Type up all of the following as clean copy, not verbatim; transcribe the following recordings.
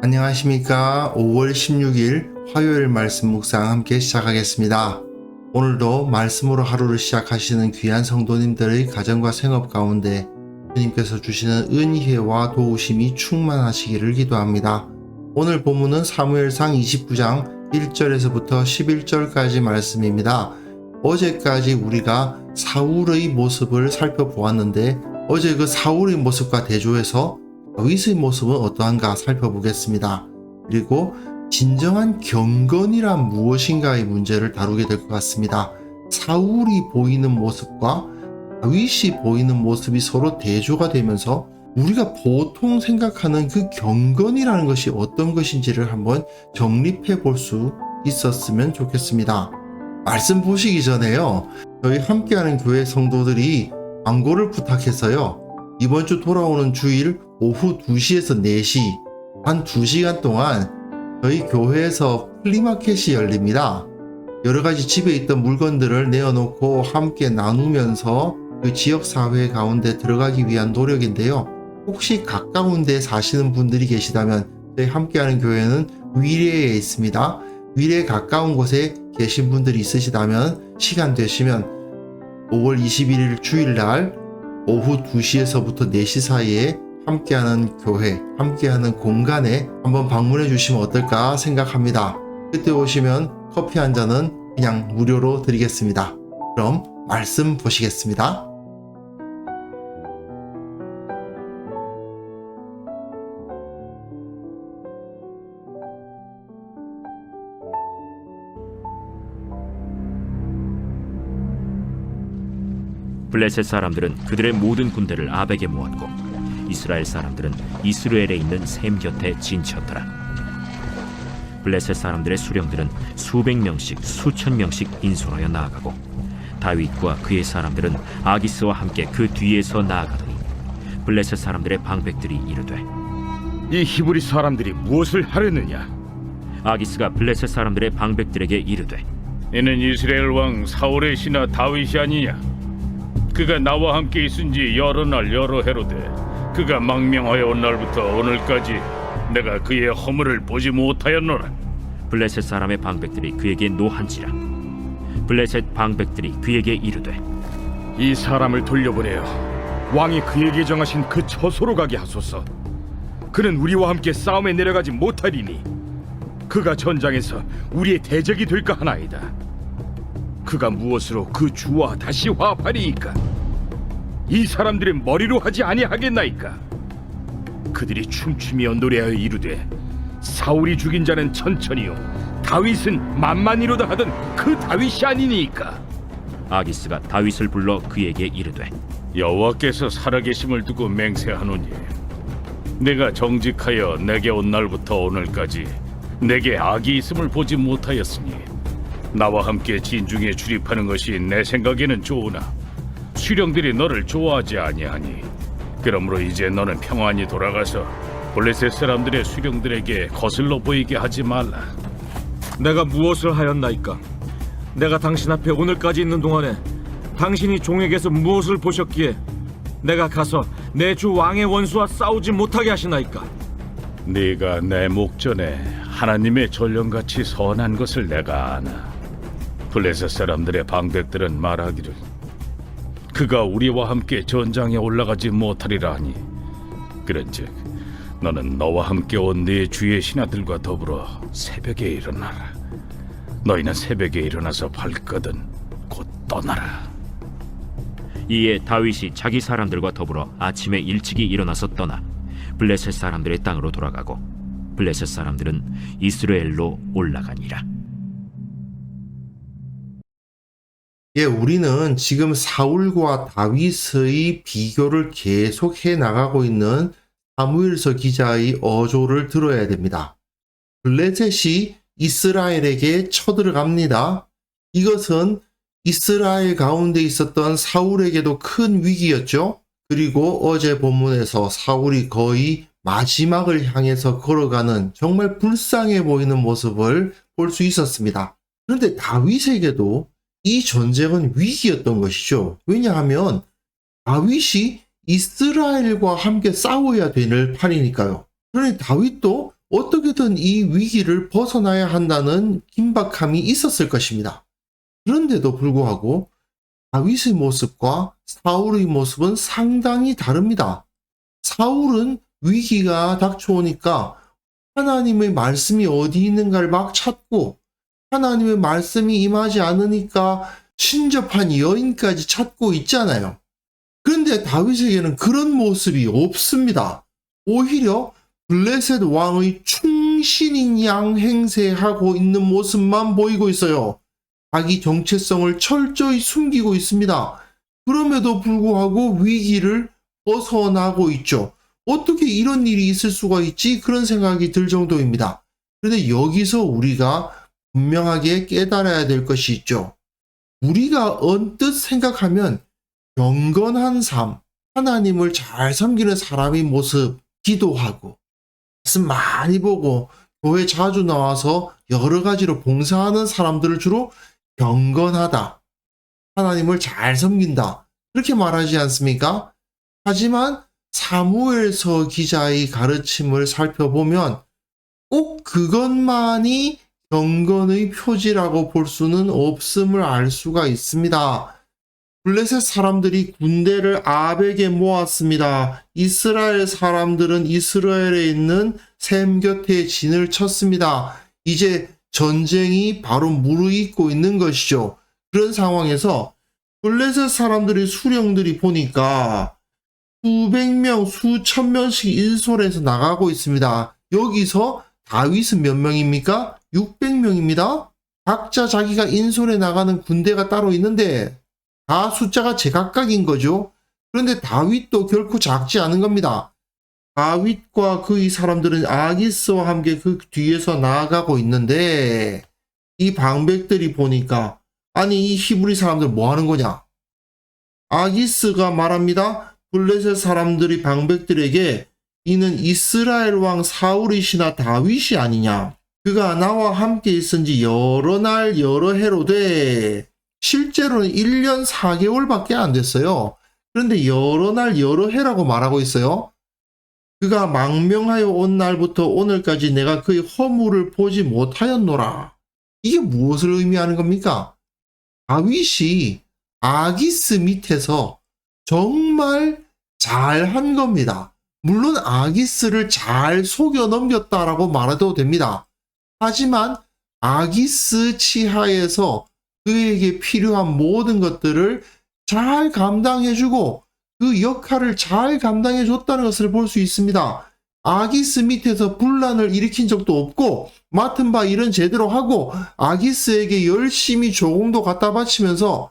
안녕하십니까. 5월 16일 화요일 말씀 묵상 함께 시작하겠습니다. 오늘도 말씀으로 하루를 시작하시는 귀한 성도님들의 가정과 생업 가운데 주님께서 주시는 은혜와 도우심이 충만하시기를 기도합니다. 오늘 본문은 사무엘상 29장 1절에서부터 11절까지 말씀입니다. 어제까지 우리가 사울의 모습을 살펴보았는데 어제 그 사울의 모습과 대조해서 다윗의 모습은 어떠한가 살펴보겠습니다. 그리고 진정한 경건이란 무엇인가의 문제를 다루게 될 것 같습니다. 사울이 보이는 모습과 다윗이 보이는 모습이 서로 대조가 되면서 우리가 보통 생각하는 그 경건이라는 것이 어떤 것인지를 한번 정립해 볼 수 있었으면 좋겠습니다. 말씀 보시기 전에요, 저희 함께하는 교회 성도들이 광고를 부탁해서요, 이번 주 돌아오는 주일 오후 2시에서 4시 한 2시간 동안 저희 교회에서 플리마켓이 열립니다. 여러가지 집에 있던 물건들을 내어놓고 함께 나누면서 그 지역사회 가운데 들어가기 위한 노력인데요. 혹시 가까운 데 사시는 분들이 계시다면 저희 함께하는 교회는 위례에 있습니다. 위례에 가까운 곳에 계신 분들이 있으시다면 시간 되시면 5월 21일 주일날 오후 2시에서부터 4시 사이에 함께하는 교회, 함께하는 공간에 한번 방문해 주시면 어떨까 생각합니다. 그때 오시면 커피 한 잔은 그냥 무료로 드리겠습니다. 그럼 말씀 보시겠습니다. 블레셋 사람들은 그들의 모든 군대를 아벡에 모았고 이스라엘 사람들은 이스라엘에 있는 셈 곁에 진쳤더라. 블레셋 사람들의 수령들은 수백 명씩 수천 명씩 인솔하여 나아가고 다윗과 그의 사람들은 아기스와 함께 그 뒤에서 나아가더니 블레셋 사람들의 방백들이 이르되 이 히브리 사람들이 무엇을 하려느냐? 아기스가 블레셋 사람들의 방백들에게 이르되 이는 이스라엘 왕 사울의 신하 다윗이 아니냐? 그가 나와 함께 있은지 여러 날 여러 해로되 그가 망명하여 온 날부터 오늘까지 내가 그의 허물을 보지 못하였노라. 블레셋 사람의 방백들이 그에게 노한지라. 블레셋 방백들이 그에게 이르되 이 사람을 돌려보내어 왕이 그에게 정하신 그 처소로 가게 하소서. 그는 우리와 함께 싸움에 내려가지 못하리니 그가 전장에서 우리의 대적이 될까 하나이다. 그가 무엇으로 그 주와 다시 화합하리이까? 이 사람들의 머리로 하지 아니하겠나이까? 그들이 춤추며 노래하여 이르되 사울이 죽인 자는 천천히요 다윗은 만만이로다 하던 그 다윗이 아니니까. 아기스가 다윗을 불러 그에게 이르되 여호와께서 살아계심을 두고 맹세하노니 내가 정직하여 내게 온 날부터 오늘까지 내게 악이 있음을 보지 못하였으니 나와 함께 진중에 출입하는 것이 내 생각에는 좋으나 수령들이 너를 좋아하지 아니하니 그러므로 이제 너는 평안히 돌아가서 블레셋 사람들의 수령들에게 거슬러 보이게 하지 말라. 내가 무엇을 하였나이까? 내가 당신 앞에 오늘까지 있는 동안에 당신이 종에게서 무엇을 보셨기에 내가 가서 내 주 왕의 원수와 싸우지 못하게 하시나이까? 네가 내 목전에 하나님의 전령같이 선한 것을 내가 아나. 블레셋 사람들의 방백들은 말하기를 그가 우리와 함께 전장에 올라가지 못하리라 하니 그런즉 너는 너와 함께 온 네 주의 신하들과 더불어 새벽에 일어나라. 너희는 새벽에 일어나서 발거든 곧 떠나라. 이에 다윗이 자기 사람들과 더불어 아침에 일찍이 일어나서 떠나 블레셋 사람들의 땅으로 돌아가고 블레셋 사람들은 이스라엘로 올라가니라. 우리는 지금 사울과 다윗의 비교를 계속해 나가고 있는 사무엘서 기자의 어조를 들어야 됩니다. 블레셋이 이스라엘에게 쳐들어갑니다. 이것은 이스라엘 가운데 있었던 사울에게도 큰 위기였죠. 그리고 어제 본문에서 사울이 거의 마지막을 향해서 걸어가는 정말 불쌍해 보이는 모습을 볼 수 있었습니다. 그런데 다윗에게도 이 전쟁은 위기였던 것이죠. 왜냐하면 다윗이 이스라엘과 함께 싸워야 될 판이니까요. 그러니 다윗도 어떻게든 이 위기를 벗어나야 한다는 긴박함이 있었을 것입니다. 그런데도 불구하고 다윗의 모습과 사울의 모습은 상당히 다릅니다. 사울은 위기가 닥쳐오니까 하나님의 말씀이 어디 있는가를 막 찾고 하나님의 말씀이 임하지 않으니까 신접한 여인까지 찾고 있잖아요. 그런데 다윗에게는 그런 모습이 없습니다. 오히려 블레셋 왕의 충신인 양 행세하고 있는 모습만 보이고 있어요. 자기 정체성을 철저히 숨기고 있습니다. 그럼에도 불구하고 위기를 벗어나고 있죠. 어떻게 이런 일이 있을 수가 있지? 그런 생각이 들 정도입니다. 그런데 여기서 우리가 분명하게 깨달아야 될 것이 있죠. 우리가 언뜻 생각하면 경건한 삶, 하나님을 잘 섬기는 사람의 모습, 기도하고 말씀 많이 보고 교회 자주 나와서 여러 가지로 봉사하는 사람들을 주로 경건하다, 하나님을 잘 섬긴다 그렇게 말하지 않습니까? 하지만 사무엘서 기자의 가르침을 살펴보면 꼭 그것만이 경건의 표지라고 볼 수는 없음을 알 수가 있습니다. 블레셋 사람들이 군대를 아벡에 모았습니다. 이스라엘 사람들은 이스라엘에 있는 셈 곁에 진을 쳤습니다. 이제 전쟁이 바로 무르익고 있는 것이죠. 그런 상황에서 블레셋 사람들의 수령들이 보니까 수백 명, 수천 명씩 인솔해서 나가고 있습니다. 여기서 다윗은 몇 명입니까? 600명입니다. 각자 자기가 인솔해 나가는 군대가 따로 있는데 다 숫자가 제각각인 거죠. 그런데 다윗도 결코 작지 않은 겁니다. 다윗과 그의 사람들은 아기스와 함께 그 뒤에서 나아가고 있는데 이 방백들이 보니까 아니 이 히브리 사람들 뭐 하는 거냐? 아기스가 말합니다. 블레셋 사람들이 방백들에게 이는 이스라엘 왕 사울이시나 다윗이 아니냐? 그가 나와 함께 있은 지 여러 날 여러 해로 돼. 실제로는 1년 4개월밖에 안 됐어요. 그런데 여러 날 여러 해라고 말하고 있어요. 그가 망명하여 온 날부터 오늘까지 내가 그의 허물을 보지 못하였노라. 이게 무엇을 의미하는 겁니까? 다윗이 아기스 밑에서 정말 잘한 겁니다. 물론 아기스를 잘 속여 넘겼다라고 말해도 됩니다. 하지만 아기스 치하에서 그에게 필요한 모든 것들을 잘 감당해주고 그 역할을 잘 감당해줬다는 것을 볼 수 있습니다. 아기스 밑에서 분란을 일으킨 적도 없고 맡은 바 일은 제대로 하고 아기스에게 열심히 조공도 갖다 바치면서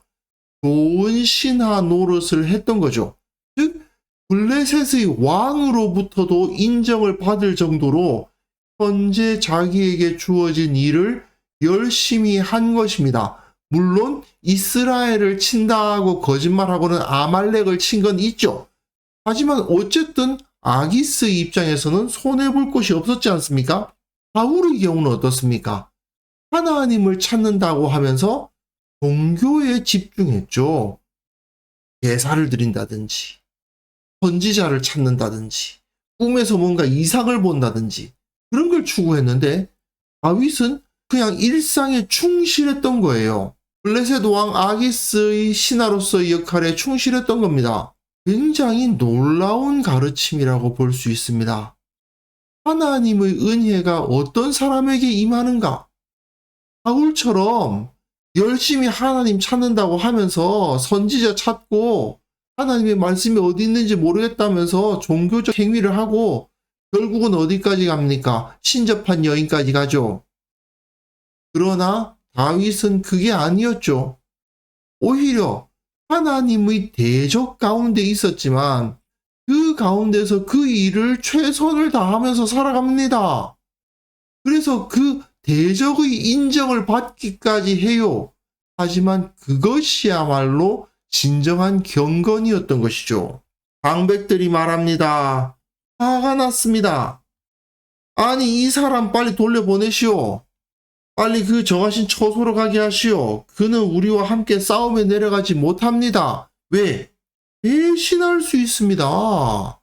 좋은 신하 노릇을 했던 거죠. 즉 블레셋의 왕으로부터도 인정을 받을 정도로 현재 자기에게 주어진 일을 열심히 한 것입니다. 물론 이스라엘을 친다고 거짓말하고는 아말렉을 친 건 있죠. 하지만 어쨌든 아기스의 입장에서는 손해볼 것이 없었지 않습니까? 바울의 경우는 어떻습니까? 하나님을 찾는다고 하면서 종교에 집중했죠. 제사를 드린다든지 선지자를 찾는다든지 꿈에서 뭔가 이상을 본다든지 그런 걸 추구했는데 다윗은 그냥 일상에 충실했던 거예요. 블레셋 왕 아기스의 신하로서의 역할에 충실했던 겁니다. 굉장히 놀라운 가르침이라고 볼 수 있습니다. 하나님의 은혜가 어떤 사람에게 임하는가? 바울처럼 열심히 하나님 찾는다고 하면서 선지자 찾고 하나님의 말씀이 어디 있는지 모르겠다면서 종교적 행위를 하고 결국은 어디까지 갑니까? 신접한 여인까지 가죠. 그러나 다윗은 그게 아니었죠. 오히려 하나님의 대적 가운데 있었지만 그 가운데서 그 일을 최선을 다하면서 살아갑니다. 그래서 그 대적의 인정을 받기까지 해요. 하지만 그것이야말로 진정한 경건이었던 것이죠. 방백들이 말합니다. 화가 났습니다. 아니 이 사람 빨리 돌려보내시오. 빨리 그 정하신 처소로 가게 하시오. 그는 우리와 함께 싸움에 내려가지 못합니다. 왜? 배신할 수 있습니다.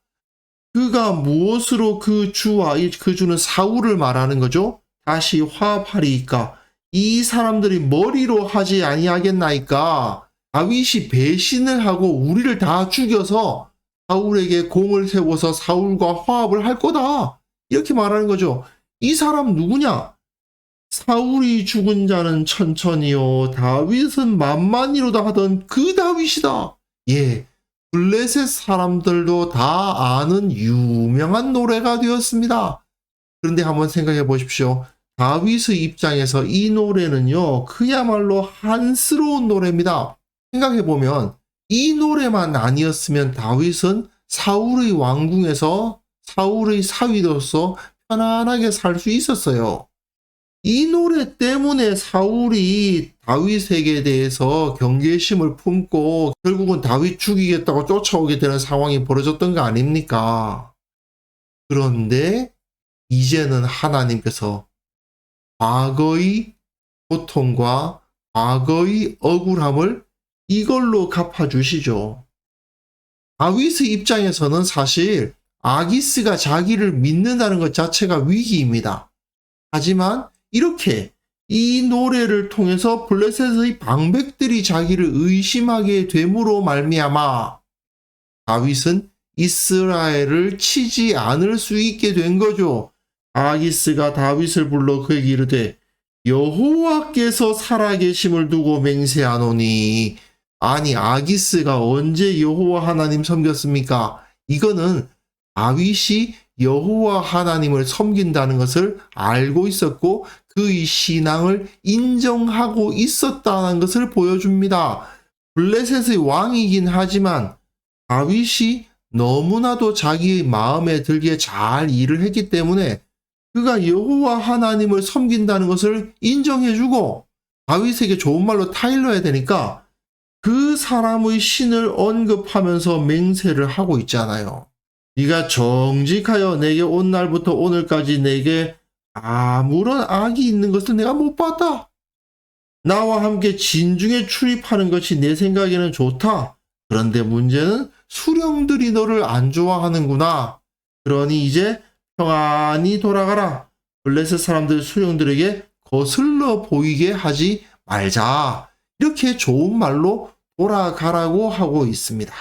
그가 무엇으로 그 주와 그 주는 사울을 말하는 거죠? 다시 화합하리이까 이 사람들이 머리로 하지 아니하겠나이까 다윗이 배신을 하고 우리를 다 죽여서 사울에게 공을 세워서 사울과 화합을 할 거다. 이렇게 말하는 거죠. 이 사람 누구냐? 사울이 죽은 자는 천천히요 다윗은 만만히로다 하던 그 다윗이다. 예, 블레셋 사람들도 다 아는 유명한 노래가 되었습니다. 그런데 한번 생각해 보십시오. 다윗의 입장에서 이 노래는요 그야말로 한스러운 노래입니다. 생각해 보면 이 노래만 아니었으면 다윗은 사울의 왕궁에서 사울의 사위로서 편안하게 살 수 있었어요. 이 노래 때문에 사울이 다윗에게 대해서 경계심을 품고 결국은 다윗 죽이겠다고 쫓아오게 되는 상황이 벌어졌던 거 아닙니까? 그런데 이제는 하나님께서 과거의 고통과 과거의 억울함을 이걸로 갚아주시죠. 다윗의 입장에서는 사실 아기스가 자기를 믿는다는 것 자체가 위기입니다. 하지만 이렇게 이 노래를 통해서 블레셋의 방백들이 자기를 의심하게 됨으로 말미암아 다윗은 이스라엘을 치지 않을 수 있게 된 거죠. 아기스가 다윗을 불러 그에게 이르되 여호와께서 살아계심을 두고 맹세하노니. 아니 아기스가 언제 여호와 하나님 섬겼습니까? 이거는 다윗이 여호와 하나님을 섬긴다는 것을 알고 있었고 그의 신앙을 인정하고 있었다는 것을 보여줍니다. 블레셋의 왕이긴 하지만 다윗이 너무나도 자기의 마음에 들게 잘 일을 했기 때문에 그가 여호와 하나님을 섬긴다는 것을 인정해주고 다윗에게 좋은 말로 타일러야 되니까 그 사람의 신을 언급하면서 맹세를 하고 있잖아요. 네가 정직하여 내게 온 날부터 오늘까지 내게 아무런 악이 있는 것을 내가 못 봤다. 나와 함께 진중에 출입하는 것이 내 생각에는 좋다. 그런데 문제는 수령들이 너를 안 좋아하는구나. 그러니 이제 평안히 돌아가라. 블레셋 사람들 수령들에게 거슬러 보이게 하지 말자. 이렇게 좋은 말로 돌아가라고 하고 있습니다.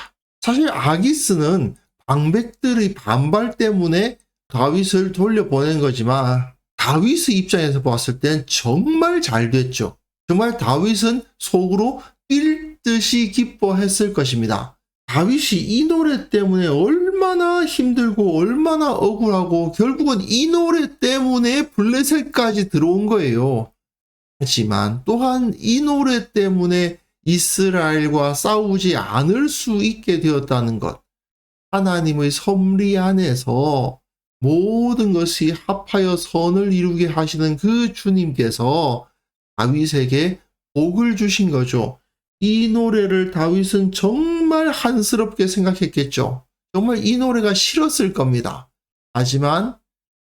사실 아기스는 방백들의 반발 때문에 다윗을 돌려보낸 거지만 다윗의 입장에서 봤을 땐 정말 잘 됐죠. 정말 다윗은 속으로 뛸 듯이 기뻐했을 것입니다. 다윗이 이 노래 때문에 얼마나 힘들고 얼마나 억울하고 결국은 이 노래 때문에 블레셋까지 들어온 거예요. 하지만 또한 이 노래 때문에 이스라엘과 싸우지 않을 수 있게 되었다는 것. 하나님의 섭리 안에서 모든 것이 합하여 선을 이루게 하시는 그 주님께서 다윗에게 복을 주신 거죠. 이 노래를 다윗은 정말 한스럽게 생각했겠죠. 정말 이 노래가 싫었을 겁니다. 하지만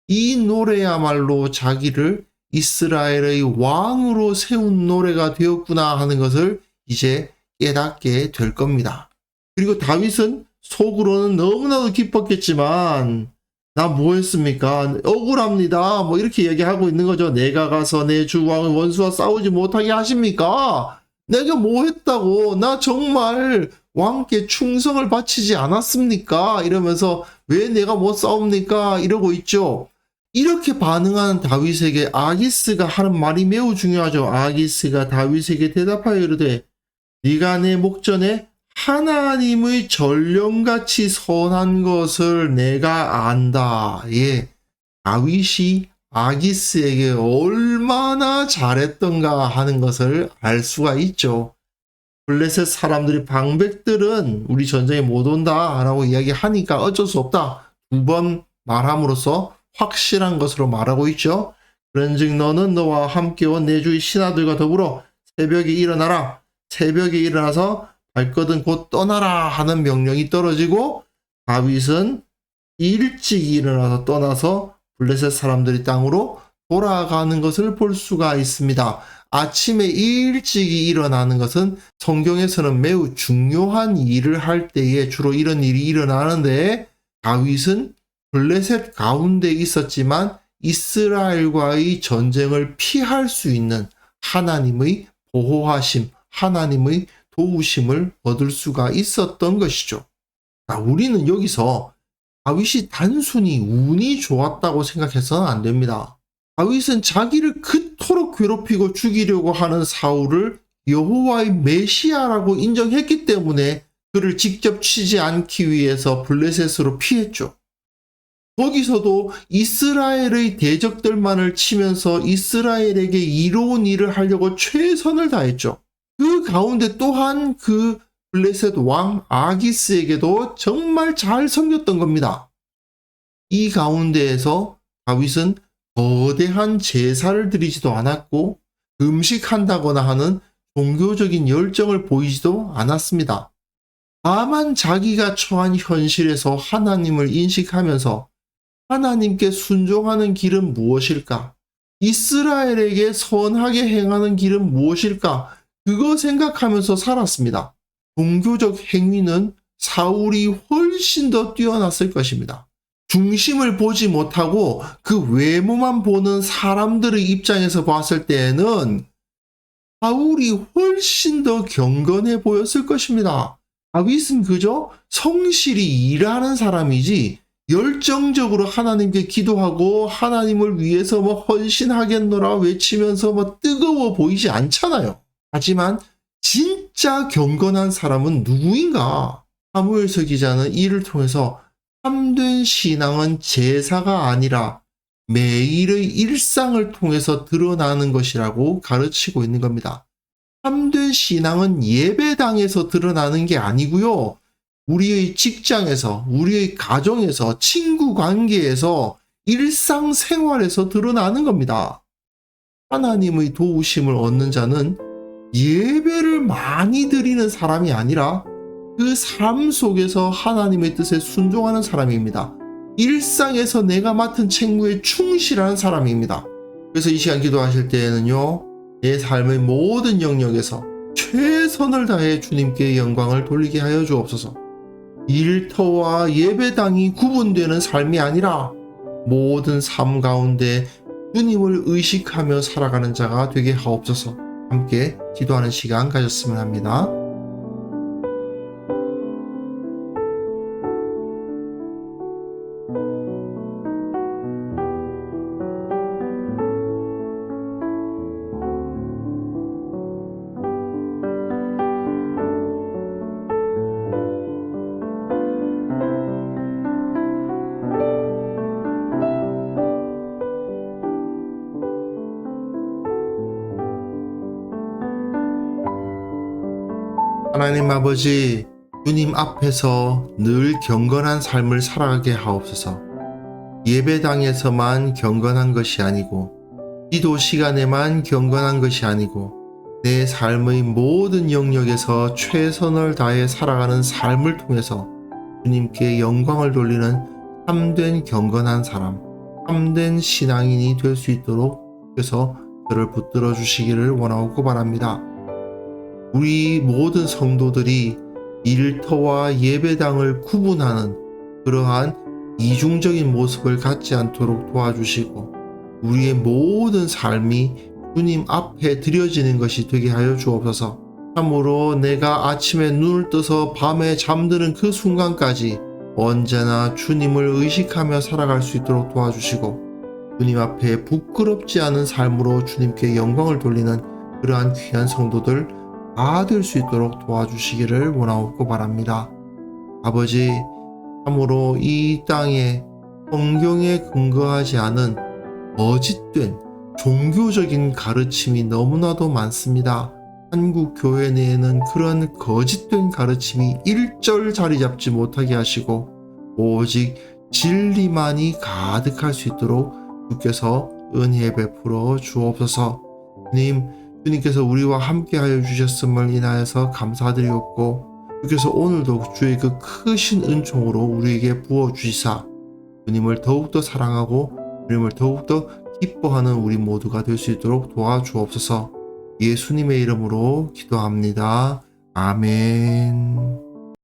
이 노래야말로 자기를 이스라엘의 왕으로 세운 노래가 되었구나 하는 것을 이제 깨닫게 될 겁니다. 그리고 다윗은 속으로는 너무나도 기뻤겠지만 나 뭐 했습니까? 억울합니다. 뭐 이렇게 얘기하고 있는 거죠. 내가 가서 내 주 왕의 원수와 싸우지 못하게 하십니까? 내가 뭐 했다고? 나 정말 왕께 충성을 바치지 않았습니까? 이러면서 왜 내가 못 싸웁니까? 이러고 있죠. 이렇게 반응하는 다윗에게 아기스가 하는 말이 매우 중요하죠. 아기스가 다윗에게 대답하여 이르되 네가 내 목전에 하나님의 전령같이 선한 것을 내가 안다. 예, 다윗이 아기스에게 얼마나 잘했던가 하는 것을 알 수가 있죠. 블레셋 사람들이 방백들은 우리 전쟁에 못 온다 라고 이야기하니까 어쩔 수 없다. 2번 말함으로써 확실한 것으로 말하고 있죠. 그런즉 너는 너와 함께 온 내 주의 신하들과 더불어 새벽에 일어나라. 새벽에 일어나서 발거든 곧 떠나라 하는 명령이 떨어지고 다윗은 일찍 일어나서 떠나서 블레셋 사람들이 땅으로 돌아가는 것을 볼 수가 있습니다. 아침에 일찍이 일어나는 것은 성경에서는 매우 중요한 일을 할 때에 주로 이런 일이 일어나는데 다윗은 블레셋 가운데 있었지만 이스라엘과의 전쟁을 피할 수 있는 하나님의 보호하심, 하나님의 도우심을 얻을 수가 있었던 것이죠. 자, 우리는 여기서 다윗이 단순히 운이 좋았다고 생각해서는 안 됩니다. 다윗은 자기를 그토록 괴롭히고 죽이려고 하는 사울을 여호와의 메시아라고 인정했기 때문에 그를 직접 치지 않기 위해서 블레셋으로 피했죠. 거기서도 이스라엘의 대적들만을 치면서 이스라엘에게 이로운 일을 하려고 최선을 다했죠. 그 가운데 또한 그 블레셋 왕 아기스에게도 정말 잘 섬겼던 겁니다. 이 가운데에서 다윗은 거대한 제사를 드리지도 않았고 금식한다거나 하는 종교적인 열정을 보이지도 않았습니다. 다만 자기가 처한 현실에서 하나님을 인식하면서 하나님께 순종하는 길은 무엇일까? 이스라엘에게 선하게 행하는 길은 무엇일까? 그거 생각하면서 살았습니다. 종교적 행위는 사울이 훨씬 더 뛰어났을 것입니다. 중심을 보지 못하고 그 외모만 보는 사람들의 입장에서 봤을 때에는 사울이 훨씬 더 경건해 보였을 것입니다. 다윗은 그저 성실히 일하는 사람이지 열정적으로 하나님께 기도하고 하나님을 위해서 헌신하겠노라 외치면서 뜨거워 보이지 않잖아요. 하지만 진짜 경건한 사람은 누구인가? 사무엘서 기자는 이를 통해서 참된 신앙은 제사가 아니라 매일의 일상을 통해서 드러나는 것이라고 가르치고 있는 겁니다. 참된 신앙은 예배당에서 드러나는 게 아니고요. 우리의 직장에서, 우리의 가정에서, 친구 관계에서, 일상생활에서 드러나는 겁니다. 하나님의 도우심을 얻는 자는 예배를 많이 드리는 사람이 아니라 그 삶 속에서 하나님의 뜻에 순종하는 사람입니다. 일상에서 내가 맡은 책무에 충실한 사람입니다. 그래서 이 시간 기도하실 때에는요, 내 삶의 모든 영역에서 최선을 다해 주님께 영광을 돌리게 하여 주옵소서. 일터와 예배당이 구분되는 삶이 아니라 모든 삶 가운데 주님을 의식하며 살아가는 자가 되게 하옵소서. 함께 기도하는 시간 가졌으면 합니다. 하나님 아버지, 주님 앞에서 늘 경건한 삶을 살아가게 하옵소서. 예배당에서만 경건한 것이 아니고 기도 시간에만 경건한 것이 아니고 내 삶의 모든 영역에서 최선을 다해 살아가는 삶을 통해서 주님께 영광을 돌리는 참된 경건한 사람, 참된 신앙인이 될 수 있도록 주께서 저를 붙들어 주시기를 원하고 바랍니다. 우리 모든 성도들이 일터와 예배당을 구분하는 그러한 이중적인 모습을 갖지 않도록 도와주시고 우리의 모든 삶이 주님 앞에 드려지는 것이 되게 하여 주옵소서. 참으로 내가 아침에 눈을 떠서 밤에 잠드는 그 순간까지 언제나 주님을 의식하며 살아갈 수 있도록 도와주시고 주님 앞에 부끄럽지 않은 삶으로 주님께 영광을 돌리는 그러한 귀한 성도들 다 될 수 있도록 도와주시기를 원하옵고 바랍니다. 아버지, 참으로 이 땅에 성경에 근거하지 않은 거짓된 종교적인 가르침이 너무나도 많습니다. 한국 교회 내에는 그런 거짓된 가르침이 일절 자리 잡지 못하게 하시고 오직 진리만이 가득할 수 있도록 주께서 은혜 베풀어 주옵소서. 주님께서 우리와 함께하여 주셨음을 인하여서 감사드리옵고 주께서 오늘도 주의 그 크신 은총으로 우리에게 부어주시사 주님을 더욱더 사랑하고 주님을 더욱더 기뻐하는 우리 모두가 될 수 있도록 도와주옵소서. 예수님의 이름으로 기도합니다. 아멘.